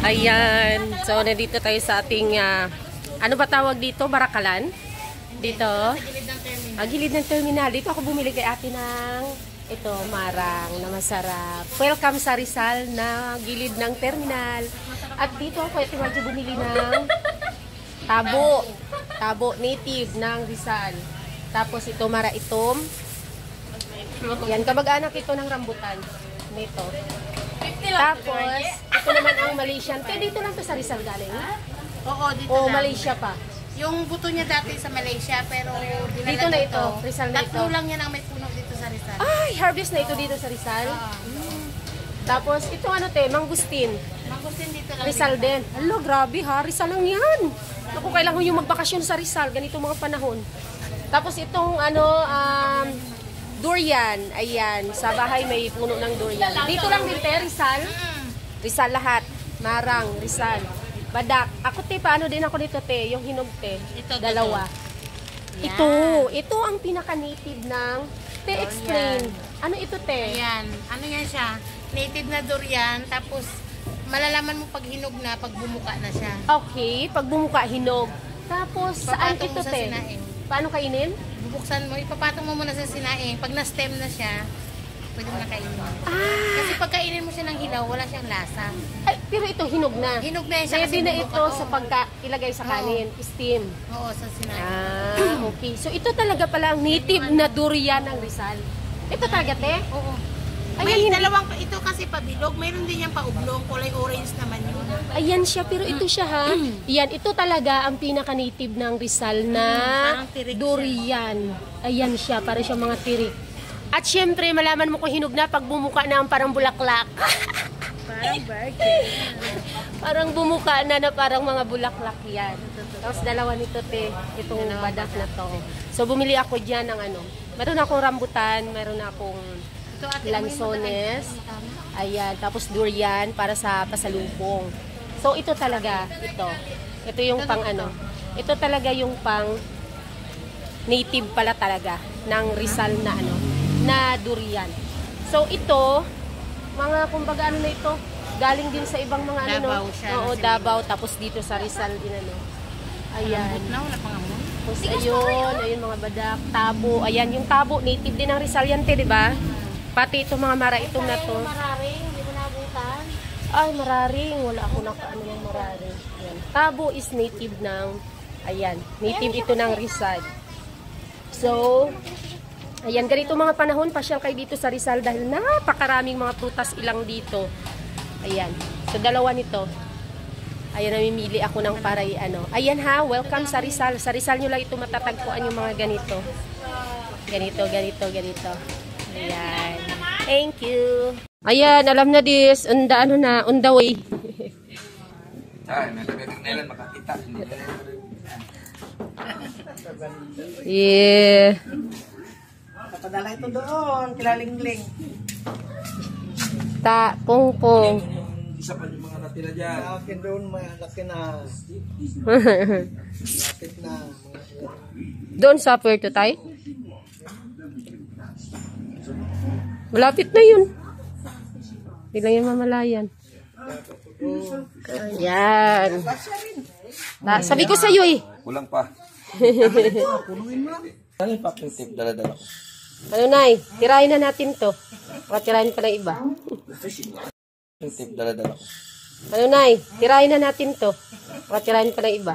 Ayan. So, nandito tayo sa ating, ano ba tawag dito? Barakalan? Dito? Gilid ng terminal. Dito ako bumili kay ate ng ito, marang na masarap. Welcome sa Rizal na gilid ng terminal. At dito ako ito medyo bumili ng tabo. Tabo native ng Rizal. Tapos ito, maraitom. Yan, kamag-anak ito ng rambutan. Nito. Tapos, ito naman ang Malaysian. Kaya dito lang to sa Rizal galing. Oo, dito O lang. Malaysia pa. Yung buto niya dati sa Malaysia, pero Dito na ito, Rizal na ito. Tatlo lang yan ang may puno dito sa Rizal. Ay, harvest na ito dito sa Rizal. Tapos, ito ano te, mangustin. Mangustin dito lang. Rizal din. Hello, grabe ha, Rizal lang yan. Naku, kailangan yung magbakasyon sa Rizal, ganito mga panahon. Tapos itong ano, durian. Ayan, sa bahay may puno ng durian. Dito lang din te, Rizal. Rizal lahat. Marang, Rizal. Badak. Ako te, paano din ako dito te, yung hinog te. Ito, dalawa. Yan. Ito ang pinaka-native ng te, explain. Ano ito te? Ayan. Ano yan siya? Native na durian, tapos malalaman mo pag hinog na, pag bumuka na siya. Okay, pag bumuka, hinog. Tapos, saan Papatong ito mo sa te? sinaing. Paano kainin? Bubuksan mo, ipapatong mo muna sa sinaing. Pag na-stem na siya, pwede mo na kainin. Kasi pag kainin mo siya ng hilaw, wala siyang lasa. Ay, pero ito hinog na. Hinog na yan siya Pwede kasi na bumuka, ito oo. sa pagka-ilagay sa kanin, steam. Oo, sa sinaing. Okay. So, ito talaga pala ang native na durian ng Rizal. Ito talaga, te? Oo. Ayan, May hindi- dalawang, ito kasi pabilog, mayroon din yung paublong, kulay orange naman yun. Ayan siya, pero ito siya ha. Yan, ito talaga ang pinaka-native ng Rizal na Parang tirik siya. durian. Ayan siya, para siya mga tirik. At syempre, malaman mo kung hinog na pag bumuka na ang parang bulaklak. Parang burger. Parang bumuka na parang mga bulaklak yan. Tapos dalawa nito te, itong badak na to. So bumili ako dyan ng ano. Meron akong rambutan, meron akong Ito ate, lansones. Ayan, tapos durian para sa pasalubong. So ito talaga, ito. Ito yung pang ano. Ito talaga yung pang native pala talaga ng Rizal na ano, na durian. So ito, mga kumbaga ano na ito, galing din sa ibang mga ano, Davao no? siya. Oo, Davao, tapos dito sa Rizal din ano. Ayan. Na, wala pang amon. Tapos ayun mga badak, tabo. Ayan, yung tabo, native din ng Rizal yan, te, di ba? Pati itong mga maraitong na to. Mararing, hindi mo nabutan. Ay, mararing. Wala ako nakaano ng mararing. Ayan. Tabo is native ng, ayan, native ito ng Rizal. So, ayan, ganito mga panahon, pasyal kayo dito sa Rizal dahil napakaraming mga prutas ilang dito. Ayan. So, dalawa nito. Ayan, namimili ako ng para ano. Ayan ha, welcome sa Rizal. Sa Rizal nyo lang ito matatagpuan yung mga ganito. Ganito, ganito, ganito. Ayan. Thank you. Ayan, alam na this. On the way. Ay, nila makakita. Yeah. Napadala ito doon, kilalingling. Pongpong. Isa pa yung mga natira dyan. Akin doon, malaki na. Lapit na. Doon sa Puerto Tay? Malapit na yun. Hindi lang yung mamalayan. Ayan. Sabi ko sa'yo eh. Kulang pa. Ano yung packing tape dala-dala ko? Ano nay, tirahin na natin to. Baka tirahin pa ng iba. Packing tape dala-dala ko. Ano nay, tirahin na natin to. Baka tirahin pa ng iba.